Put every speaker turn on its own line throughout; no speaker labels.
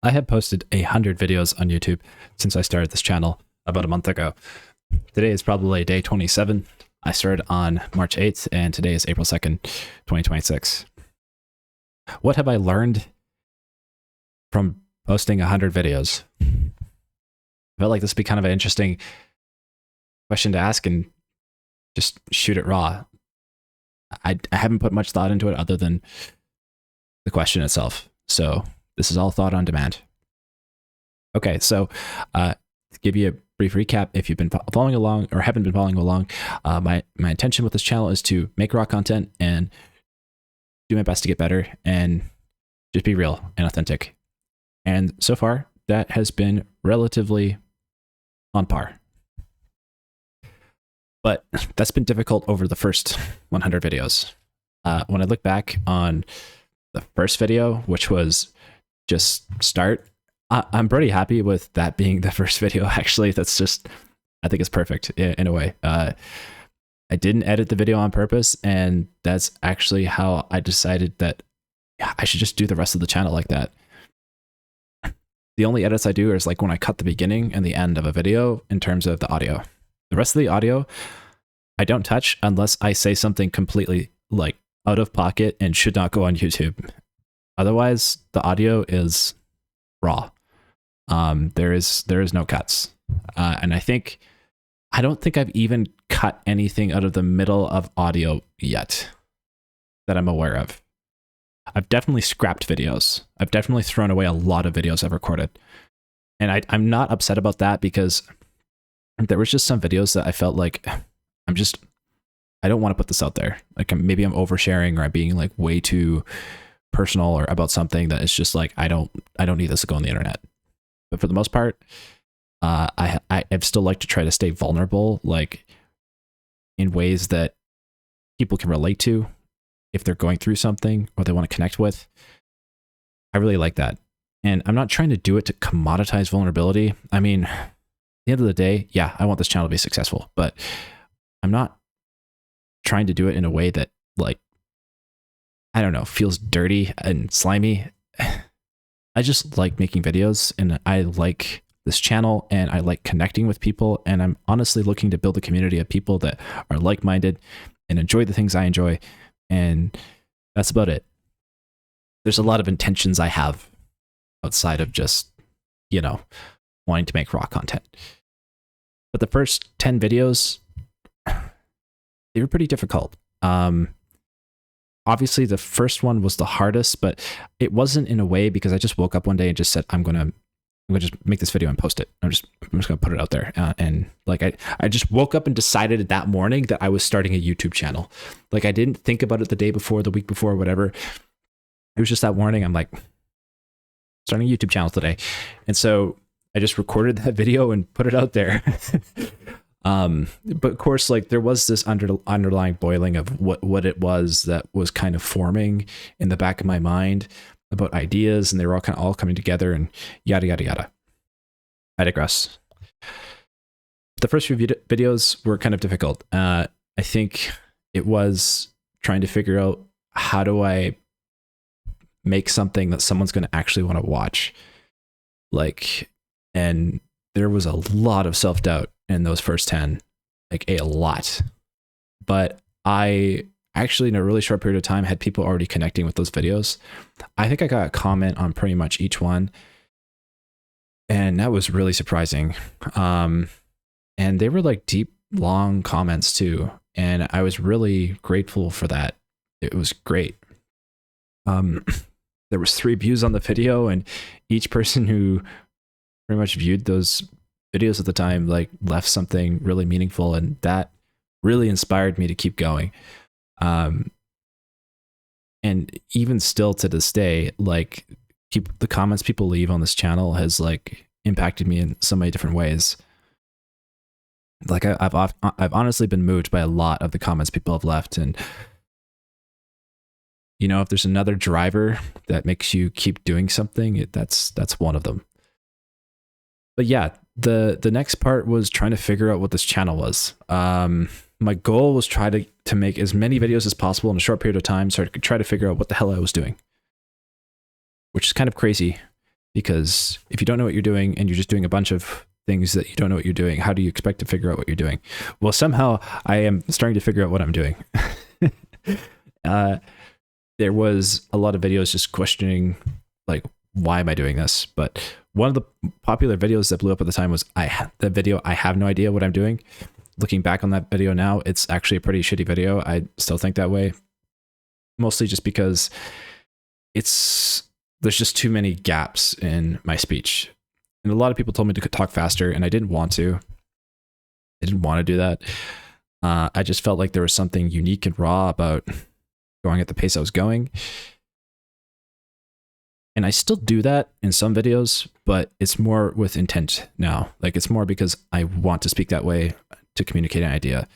I have posted 100 videos on YouTube since I started this channel about a month ago. Today is probably day 27. I started on March 8th, and today is April 2nd, 2026. What have I learned from posting 100 videos? I felt like this would be kind of an interesting question to ask and just shoot it raw. I haven't put much thought into it other than the question itself. So this is all thought on demand. Okay, so to give you a brief recap, if you've been following along or haven't been following along, my intention with this channel is to make raw content and do my best to get better and just be real and authentic. And so far, that has been relatively on par. But that's been difficult over the first 100 videos. When I look back on the first video, which was just start, I'm pretty happy with that being the first video. Actually, that's just, I think it's perfect in a way. I didn't edit the video on purpose, and that's actually how I decided that I should just do the rest of the channel like that. The only edits I do is like when I cut the beginning and the end of a video in terms of the audio. The rest of the audio, I don't touch unless I say something completely like out of pocket and should not go on YouTube. Otherwise, the audio is raw. There is no cuts. And I don't think I've even cut anything out of the middle of audio yet that I'm aware of. I've definitely scrapped videos. I've definitely thrown away a lot of videos I've recorded. And I'm not upset about that because there was just some videos that I felt like I don't want to put this out there. Like maybe I'm oversharing or I'm being like way too personal or about something that is just like, I don't need this to go on the internet. But for the most part, I've still like to try to stay vulnerable, like in ways that people can relate to if they're going through something or they want to connect with. I really like that. And I'm not trying to do it to commoditize vulnerability. I mean, at the end of the day, yeah, I want this channel to be successful, but I'm not trying to do it in a way that, like, I don't know, feels dirty and slimy. I just like making videos, and I like this channel, and I like connecting with people, and I'm honestly looking to build a community of people that are like-minded and enjoy the things I enjoy, and that's about it. There's a lot of intentions I have outside of just, you know, wanting to make raw content. But the first 10 videos, they were pretty difficult. Obviously, the first one was the hardest, but it wasn't in a way because I just woke up one day and just said, I'm gonna just make this video and post it. I'm just gonna put it out there. And like I just woke up and decided that morning that I was starting a YouTube channel. Like I didn't think about it the day before, the week before, whatever. It was just that morning. I'm like, starting a YouTube channel today. And so I just recorded that video and put it out there. But of course, like there was this underlying boiling of what it was that was kind of forming in the back of my mind about ideas, and they were all kind of all coming together and yada, yada, yada. I digress. The first few videos were kind of difficult. I think it was trying to figure out how do I make something that someone's going to actually want to watch. Like, and there was a lot of self-doubt in those first 10, like a lot. But I actually, in a really short period of time, had people already connecting with those videos. I think I got a comment on pretty much each one. And that was really surprising. And they were like deep, long comments too. And I was really grateful for that. It was great. There was 3 views on the video, and each person who pretty much viewed those videos at the time like left something really meaningful, and that really inspired me to keep going. And even still to this day, like the comments people leave on this channel has like impacted me in so many different ways. Like I've honestly been moved by a lot of the comments people have left, and you know, if there's another driver that makes you keep doing something, that's one of them. But yeah, the next part was trying to figure out what this channel was. My goal was try to make as many videos as possible in a short period of time, so I could try to figure out what the hell I was doing, which is kind of crazy because if you don't know what you're doing and you're just doing a bunch of things that you don't know what you're doing, how do you expect to figure out what you're doing? Well, somehow I am starting to figure out what I'm doing. There was a lot of videos just questioning, like, why am I doing this? But one of the popular videos that blew up at the time was the video, I have no idea what I'm doing. Looking back on that video now, it's actually a pretty shitty video. I still think that way, mostly just because there's just too many gaps in my speech. And a lot of people told me to talk faster, and I didn't want to. I didn't want to do that. I just felt like there was something unique and raw about going at the pace I was going. And I still do that in some videos, but it's more with intent now. Like, it's more because I want to speak that way to communicate an idea.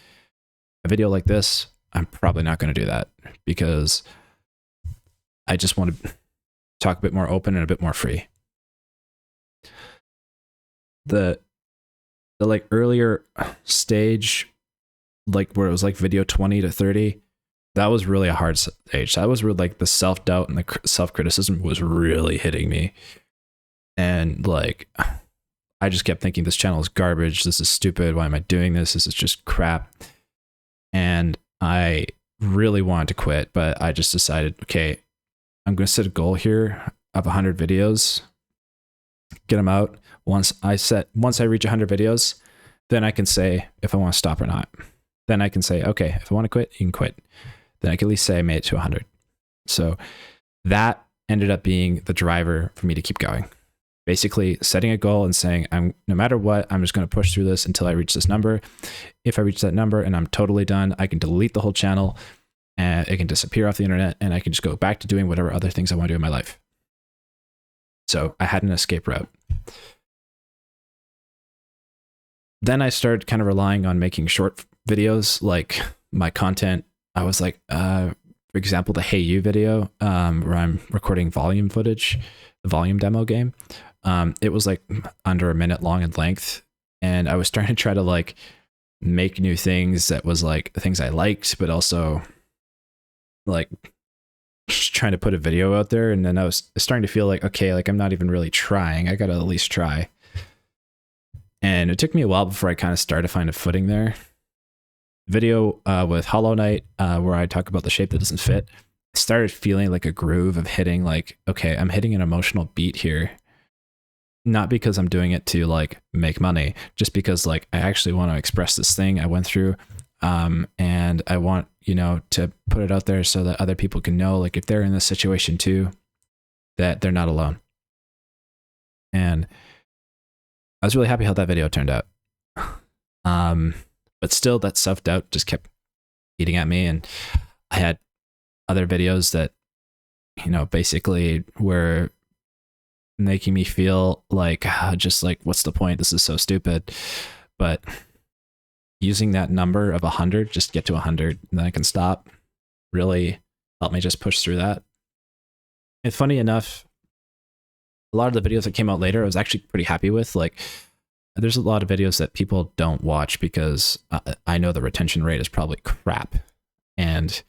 A video like this, I'm probably not going to do that because I just want to talk a bit more open and a bit more free. The like earlier stage, like where it was like video 20 to 30, that was really a hard stage. That was where like the self-doubt and the self-criticism was really hitting me. And like, I just kept thinking, this channel is garbage. This is stupid. Why am I doing this? This is just crap. And I really wanted to quit, but I just decided, okay, I'm going to set a goal here of 100 videos, get them out. Once I reach 100 videos, then I can say if I want to stop or not. Then I can say, okay, if I want to quit, you can quit. Then I can at least say I made it to 100. So that ended up being the driver for me to keep going. Basically setting a goal and saying, no matter what, I'm just going to push through this until I reach this number. If I reach that number and I'm totally done, I can delete the whole channel and it can disappear off the internet, and I can just go back to doing whatever other things I want to do in my life. So I had an escape route. Then I started kind of relying on making short videos. Like, my content, I was like, for example, the Hey You video, where I'm recording volume footage, the volume demo game. It was like under a minute long in length. And I was starting to try to like make new things that was like things I liked, but also like just trying to put a video out there. And then I was starting to feel like, okay, like I'm not even really trying. I got to at least try. And it took me a while before I kind of started to find a footing there. Video with Hollow Knight, where I talk about the shape that doesn't fit, I started feeling like a groove of hitting like, okay, I'm hitting an emotional beat here. Not because I'm doing it to like make money, just because like I actually want to express this thing I went through. And I want, to put it out there so that other people can know, like, if they're in this situation too, that they're not alone. And I was really happy how that video turned out. But still, that self-doubt just kept eating at me. And I had other videos that, basically were making me feel like, just like, what's the point? This is so stupid. But using that number of 100, just get to 100 and then I can stop, really helped me just push through that. And funny enough, a lot of the videos that came out later, I was actually pretty happy with. Like, there's a lot of videos that people don't watch because I know the retention rate is probably crap. And,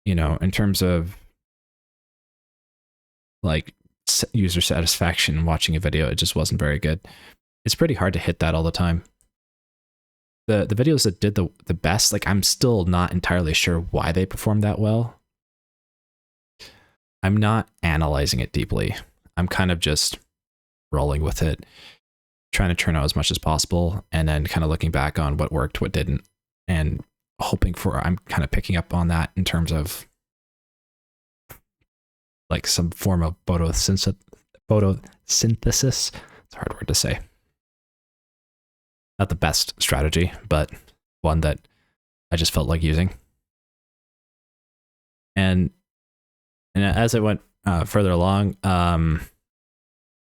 in terms of like user satisfaction watching a video, it just wasn't very good. It's pretty hard to hit that all the time. The videos that did the best, like, I'm still not entirely sure why they performed that well. I'm not analyzing it deeply. I'm kind of just rolling with it, trying to turn out as much as possible, and then kind of looking back on what worked, what didn't, and I'm kind of picking up on that in terms of like some form of photosynthesis. It's a hard word to say. Not the best strategy, but one that I just felt like using. And as I went further along, I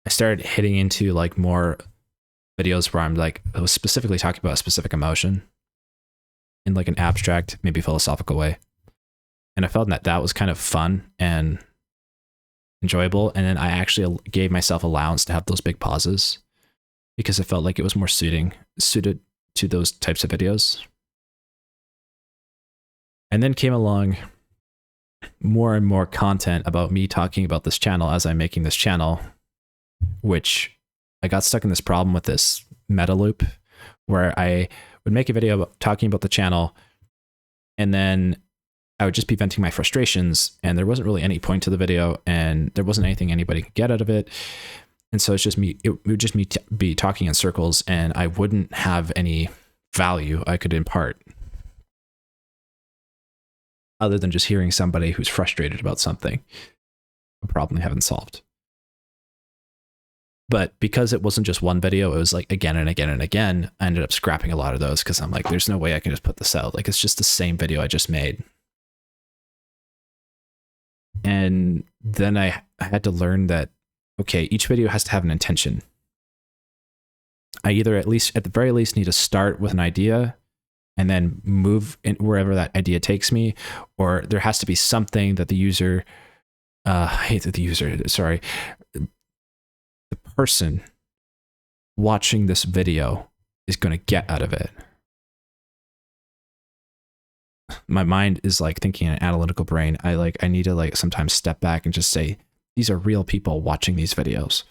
started hitting into like more videos where I was specifically talking about a specific emotion in like an abstract, maybe philosophical way. And I felt that was kind of fun and enjoyable. And then I actually gave myself allowance to have those big pauses because I felt like it was more suited to those types of videos. And then came along more and more content about me talking about this channel as I'm making this channel. which I got stuck in this problem with this meta loop where I would make a video talking about the channel, and then I would just be venting my frustrations, and there wasn't really any point to the video, and there wasn't anything anybody could get out of it. And so it's just me, it would just be talking in circles, and I wouldn't have any value I could impart other than just hearing somebody who's frustrated about something, a problem they haven't solved. But because it wasn't just one video, it was like again and again and again, I ended up scrapping a lot of those because I'm like, there's no way I can just put this out. Like, it's just the same video I just made. And then I had to learn that, okay, each video has to have an intention. I either at the very least need to start with an idea and then move in wherever that idea takes me, or there has to be something that the user, the person watching this video is going to get out of it. My mind is like thinking in an analytical brain. I need to like sometimes step back and just say, these are real people watching these videos.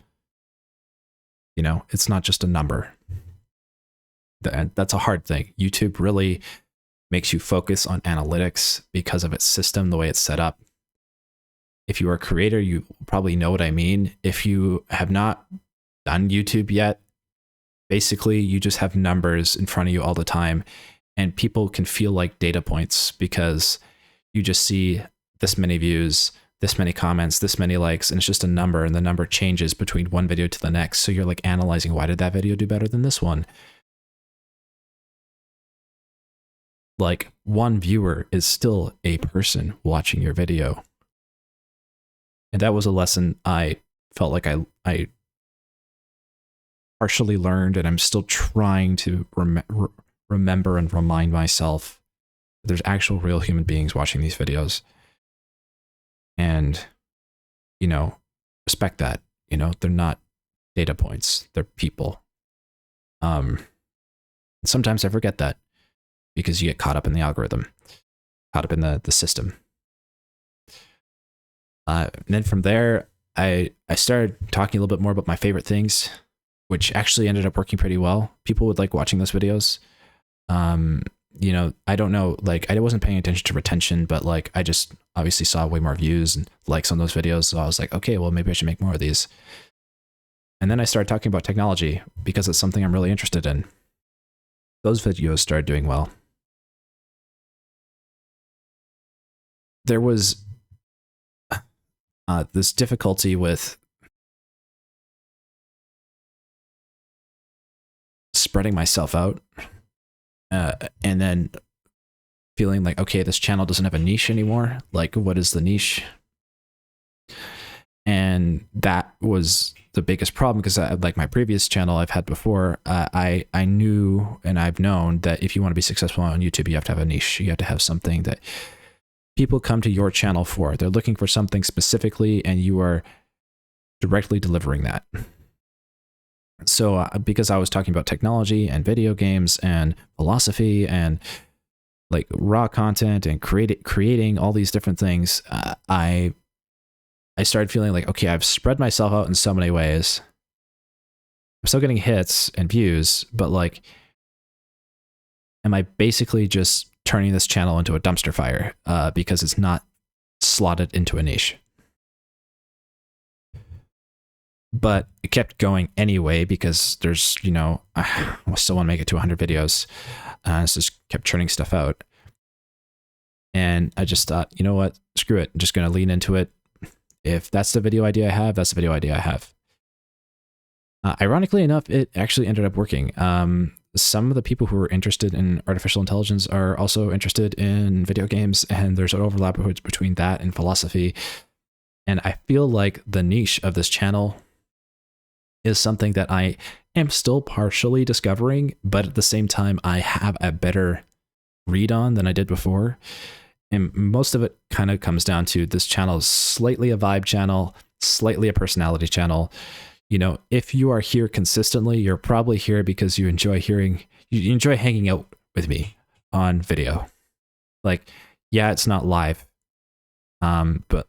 You know, it's not just a number. That's a hard thing. YouTube really makes you focus on analytics because of its system, the way it's set up. If you are a creator, you probably know what I mean. If you have not done YouTube yet, basically you just have numbers in front of you all the time, and people can feel like data points because you just see this many views, this many comments, this many likes, and it's just a number, and the number changes between one video to the next. So you're like analyzing, why did that video do better than this one? Like, one viewer is still a person watching your video. And that was a lesson I felt like I partially learned, and I'm still trying to remember and remind myself there's actual real human beings watching these videos. And, you know, respect that. You know, they're not data points, they're people. Sometimes I forget that because you get caught up in the algorithm, caught up in the system. And then from there, I started talking a little bit more about my favorite things, which actually ended up working pretty well. People would like watching those videos. You know, I don't know, like I wasn't paying attention to retention, but like I just obviously saw way more views and likes on those videos. So I was like, okay, well, maybe I should make more of these. And then I started talking about technology because it's something I'm really interested in. Those videos started doing well. There was this difficulty with spreading myself out, and then feeling like, okay, this channel doesn't have a niche anymore. Like, what is the niche? And that was the biggest problem because like my previous channel I've had before, I knew and I've known that if you want to be successful on YouTube, you have to have a niche. You have to have something that people come to your channel for. They're looking for something specifically, and you are directly delivering that. So because I was talking about technology and video games and philosophy and like raw content and creating all these different things, I started feeling like, okay, I've spread myself out in so many ways. I'm still getting hits and views, but like, am I basically just turning this channel into a dumpster fire because it's not slotted into a niche? But it kept going anyway because there's, you know, I still want to make it to 100 videos. So just kept churning stuff out. And I just thought, you know what, screw it. I'm just going to lean into it. If that's the video idea I have, that's the video idea I have. Ironically enough, it actually ended up working. Some of the people who are interested in artificial intelligence are also interested in video games, and there's an overlap between that and philosophy. And I feel like the niche of this channel is something that I am still partially discovering, but at the same time, I have a better read on than I did before. And most of it kind of comes down to this channel is slightly a vibe channel, slightly a personality channel. You know, if you are here consistently, you're probably here because you enjoy hanging out with me on video. Like, yeah, it's not live. But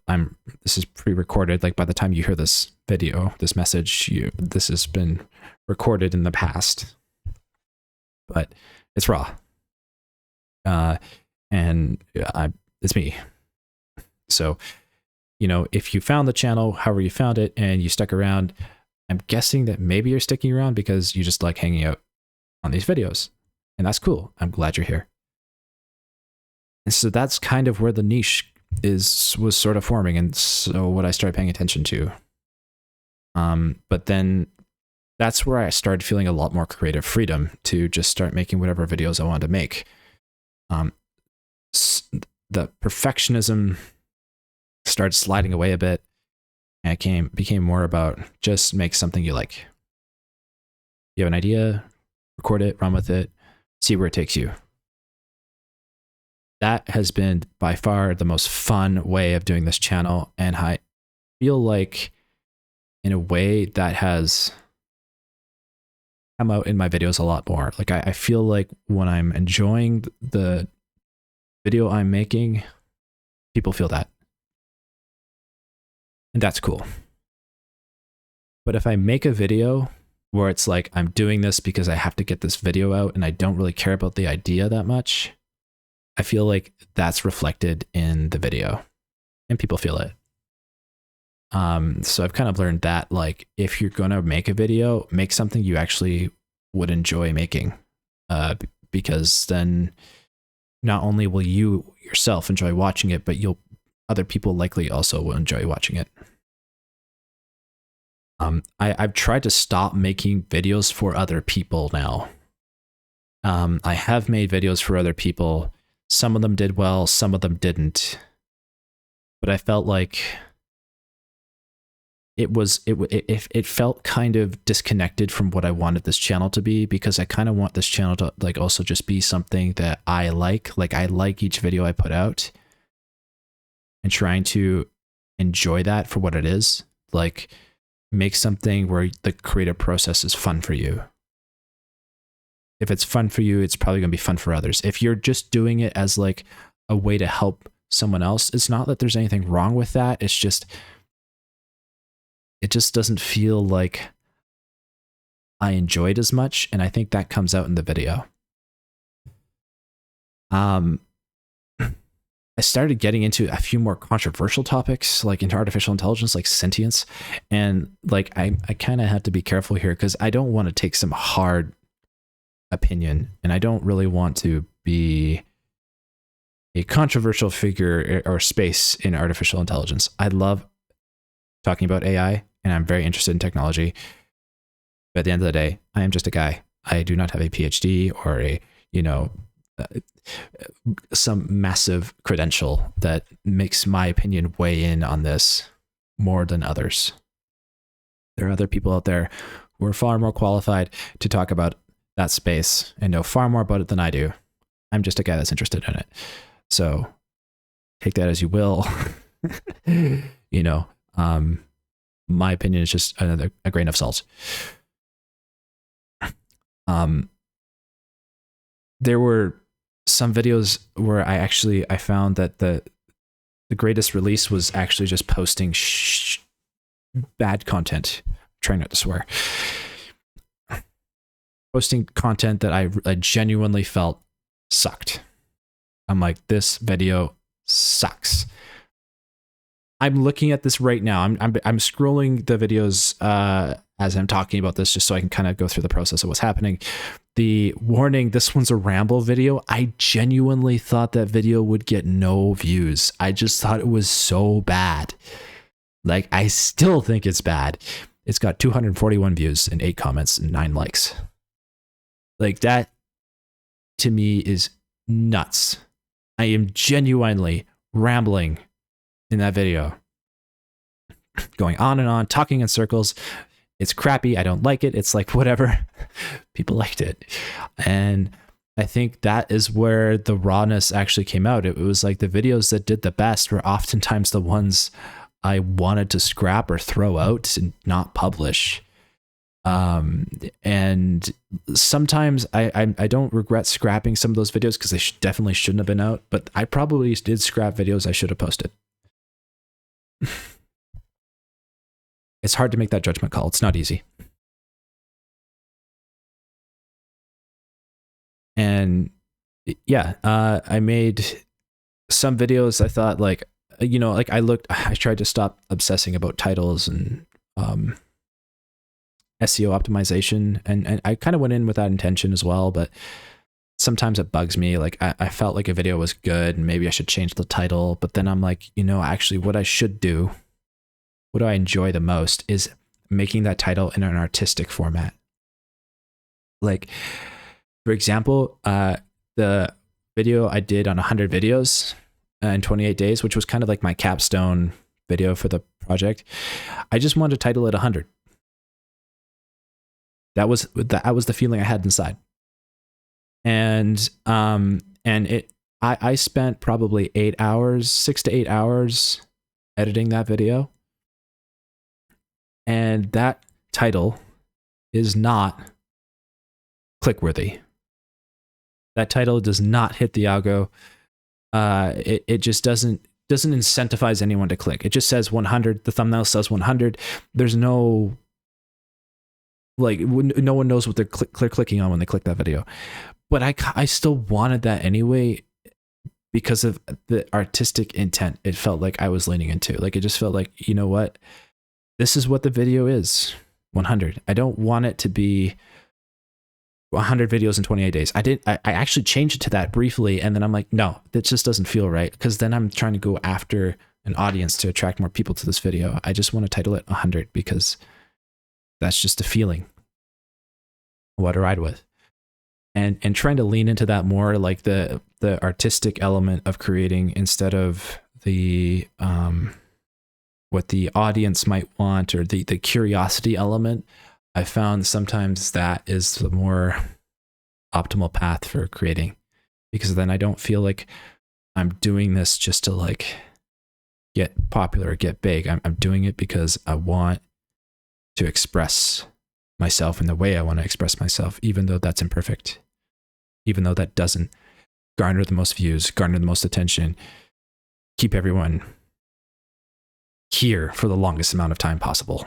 this is pre-recorded. Like by the time you hear this video, this message, this has been recorded in the past, but it's raw. It's me. So, if you found the channel, however you found it, and you stuck around, I'm guessing that maybe you're sticking around because you just like hanging out on these videos. And that's cool. I'm glad you're here. And so that's kind of where the niche was sort of forming. And so what I started paying attention to. But then that's where I started feeling a lot more creative freedom to just start making whatever videos I wanted to make. The perfectionism started sliding away a bit, and it became more about just make something you like. You have an idea, record it, run with it, see where it takes you. That has been by far the most fun way of doing this channel, and I feel like in a way that has come out in my videos a lot more. Like I feel like when I'm enjoying the video I'm making, people feel that. And that's cool. But if I make a video where it's like, I'm doing this because I have to get this video out and I don't really care about the idea that much, I feel like that's reflected in the video and people feel it. So I've kind of learned that, like, if you're going to make a video, make something you actually would enjoy making, because then not only will you yourself enjoy watching it, but other people likely also will enjoy watching it. I've tried to stop making videos for other people now. I have made videos for other people. Some of them did well, some of them didn't. But I felt like it felt kind of disconnected from what I wanted this channel to be, because I kind of want this channel to like also just be something that I like. Like I like each video I put out and trying to enjoy that for what it is. Like make something where the creative process is fun for you. If it's fun for you, it's probably going to be fun for others. If you're just doing it as like a way to help someone else, it's not that there's anything wrong with that. It's just, it just doesn't feel like I enjoyed as much. And I think that comes out in the video. I started getting into a few more controversial topics, like into artificial intelligence, like sentience. And like, I kind of had to be careful here because I don't want to take some hard opinion, and I don't really want to be a controversial figure or space in artificial intelligence. I love talking about AI, and I'm very interested in technology. But at the end of the day, I am just a guy. I do not have a PhD or a, some massive credential that makes my opinion weigh in on this more than others. There are other people out there who are far more qualified to talk about that space and know far more about it than I do. I'm just a guy that's interested in it. So take that as you will. My opinion is just a grain of salt. There were some videos where I found that the greatest release was actually just posting bad content. I'm trying not to swear. Posting content that I genuinely felt sucked. I'm like, this video sucks. I'm looking at this right now. I'm scrolling the videos as I'm talking about this, just so I can kind of go through the process of what's happening. The warning, this one's a ramble video. I genuinely thought that video would get no views. I just thought it was so bad. Like, I still think it's bad. It's got 241 views and 8 comments and 9 likes. Like, that to me is nuts. I am genuinely rambling in that video, going on and on, talking in circles. It's crappy. I don't like it. It's like, whatever. People liked it. And I think that is where the rawness actually came out. It was like the videos that did the best were oftentimes the ones I wanted to scrap or throw out and not publish. And sometimes I don't regret scrapping some of those videos because they definitely shouldn't have been out, but I probably did scrap videos I should have posted. it's hard to make that judgment call. It's not easy. And yeah, I made some videos. I thought like, like I tried to stop obsessing about titles and SEO optimization, and I kind of went in with that intention as well, but sometimes it bugs me. Like I felt like a video was good and maybe I should change the title, but then I'm like, actually what I should do, what do I enjoy the most is making that title in an artistic format. Like, for example, the video I did on 100 videos in 28 days, which was kind of like my capstone video for the project. I just wanted to title it 100. That was the feeling I had inside. And I spent probably 6 to 8 hours editing that video. And that title is not clickworthy. That title does not hit the algo. It just doesn't incentivize anyone to click. It just says 100. The thumbnail says 100. There's no, like, no one knows what they're clicking on when they click that video. But I still wanted that anyway because of the artistic intent it felt like I was leaning into. Like, it just felt like, you know what? This is what the video is, 100. I don't want it to be 100 videos in 28 days. I actually changed it to that briefly, and then I'm like, no, that just doesn't feel right, because then I'm trying to go after an audience to attract more people to this video. I just want to title it 100 because that's just a feeling I want to ride with. And trying to lean into that more, like the artistic element of creating instead of the what the audience might want, or the curiosity element. I found sometimes that is the more optimal path for creating, because then I don't feel like I'm doing this just to like get popular or get big. I'm doing it because I want to express myself in the way I want to express myself, even though that's imperfect, even though that doesn't garner the most views, garner the most attention, keep everyone here for the longest amount of time possible.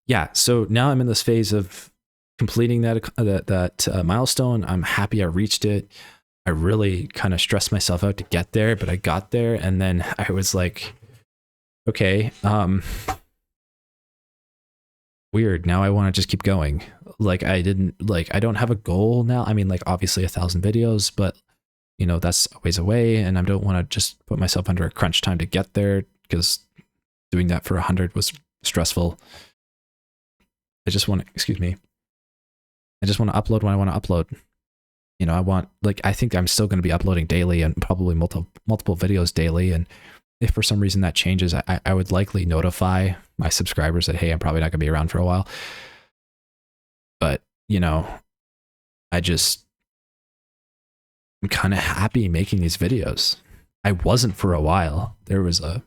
Yeah, so now I'm in this phase of completing that milestone. I'm happy I reached it. I really kind of stressed myself out to get there, but I got there, and then I was like, okay, weird. Now I want to just keep going. Like, I don't have a goal now. I mean, like, obviously 1,000 videos, but that's a ways away, and I don't want to just put myself under a crunch time to get there, because doing that for 100 was stressful. I just want to upload when I want to upload. I think I'm still going to be uploading daily, and probably multiple videos daily. And if for some reason that changes, I would likely notify my subscribers that, hey, I'm probably not going to be around for a while. But, I'm kind of happy making these videos. I wasn't for a while. There was a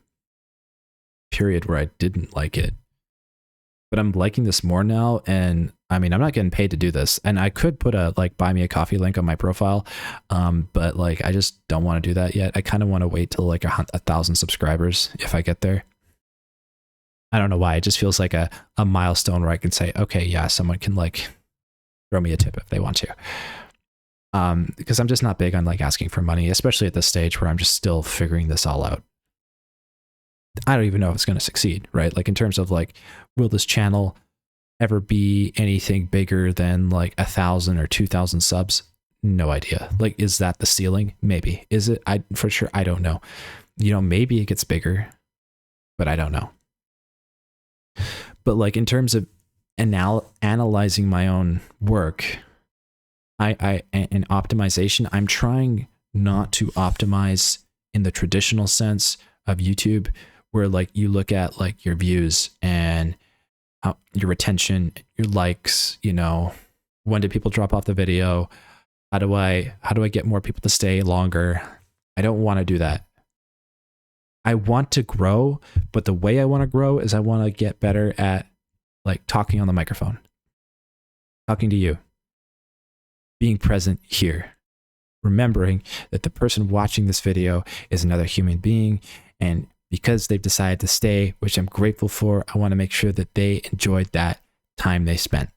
period where I didn't like it, but I'm liking this more now. And I mean, I'm not getting paid to do this, and I could put a buy me a coffee link on my profile, but I just don't want to do that yet. I kind of want to wait till 1,000 subscribers if I get there. I don't know why. It just feels like a milestone where I can say, okay, yeah, someone can throw me a tip if they want to. Because I'm just not big on asking for money, especially at this stage where I'm just still figuring this all out. I don't even know if it's going to succeed, right? In terms of will this channel ever be anything bigger than 1,000 or 2,000 subs? No idea. Is that the ceiling? Maybe. Is it? For sure, I don't know. Maybe it gets bigger, but I don't know. But in terms of analyzing my own work, in optimization, I'm trying not to optimize in the traditional sense of YouTube, where you look at your views and your retention, your likes, when did people drop off the video? How do I get more people to stay longer? I don't want to do that. I want to grow, but the way I want to grow is I want to get better at talking on the microphone, talking to you, being present here, remembering that the person watching this video is another human being, and because they've decided to stay, which I'm grateful for, I want to make sure that they enjoyed that time they spent.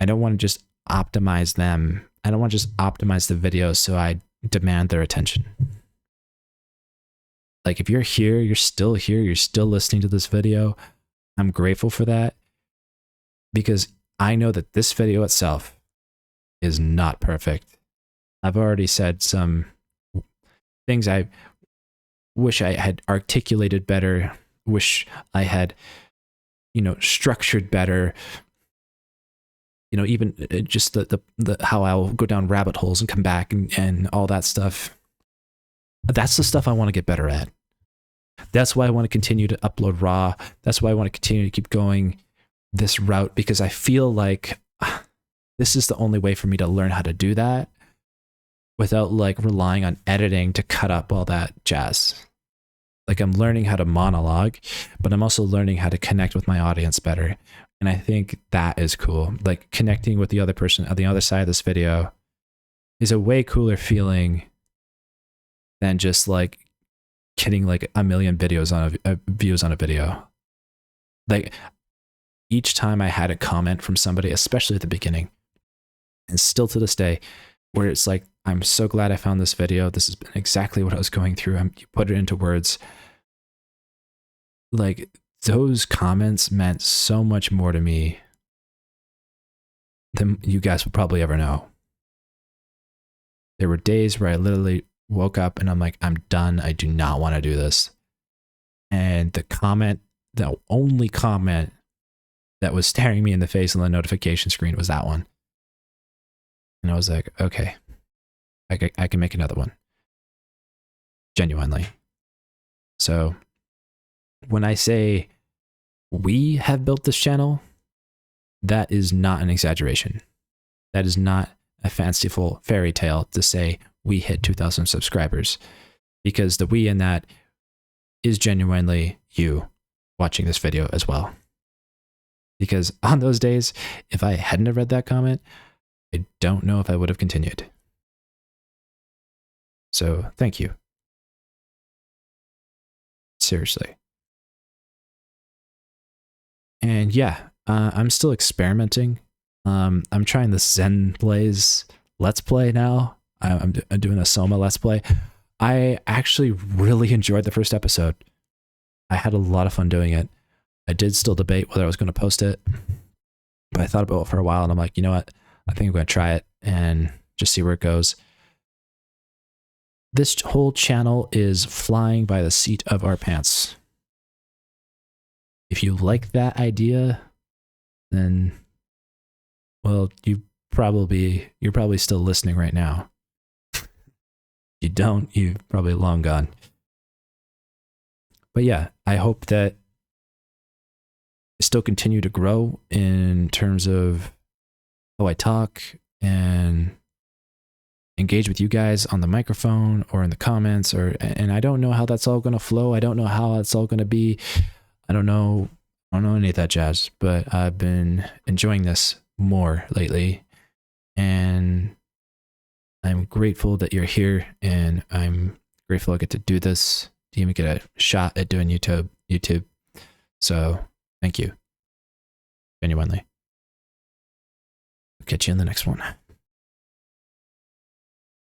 I don't want to just optimize them. I don't want to just optimize the video so I demand their attention. Like, if you're here, you're still listening to this video, I'm grateful for that, because I know that this video itself is not perfect. I've already said some things I wish I had articulated better, wish I had, structured better. Even just the how I'll go down rabbit holes and come back and all that stuff. That's the stuff I want to get better at. That's why I want to continue to upload raw. That's why I want to continue to keep going this route, because I feel like this is the only way for me to learn how to do that without relying on editing to cut up all that jazz. I'm learning how to monologue, but I'm also learning how to connect with my audience better. And I think that is cool. Connecting with the other person on the other side of this video is a way cooler feeling than just getting a million views on a video. Each time I had a comment from somebody, especially at the beginning, and still to this day, where it's I'm so glad I found this video. This has been exactly what I was going through. You put it into words. Those comments meant so much more to me than you guys would probably ever know. There were days where I literally woke up and I'm I'm done. I do not want to do this. And the only comment that was staring me in the face on the notification screen was that one. And I was like, okay, I can make another one. Genuinely. So when I say we have built this channel, that is not an exaggeration. That is not a fanciful fairy tale to say we hit 2,000 subscribers, because the we in that is genuinely you watching this video as well. Because on those days, if I hadn't have read that comment, I don't know if I would have continued. So thank you. Seriously. And yeah, I'm still experimenting. I'm trying this Zen Blaze Let's Play now. I'm doing a Soma Let's Play. I actually really enjoyed the first episode. I had a lot of fun doing it. I did still debate whether I was going to post it, but I thought about it for a while and I'm like, you know what? I think I'm going to try it and just see where it goes. This whole channel is flying by the seat of our pants. If you like that idea, then, well, you're probably still listening right now. If you don't, you're probably long gone. But yeah, I hope that I still continue to grow in terms of how I talk and engage with you guys on the microphone or in the comments, and I don't know how that's all going to flow. I don't know how that's all going to be. I don't know any of that jazz, but I've been enjoying this more lately, and I'm grateful that you're here, and I'm grateful I get to do this, to even get a shot at doing YouTube. So thank you. Genuinely. I'll catch you in the next one.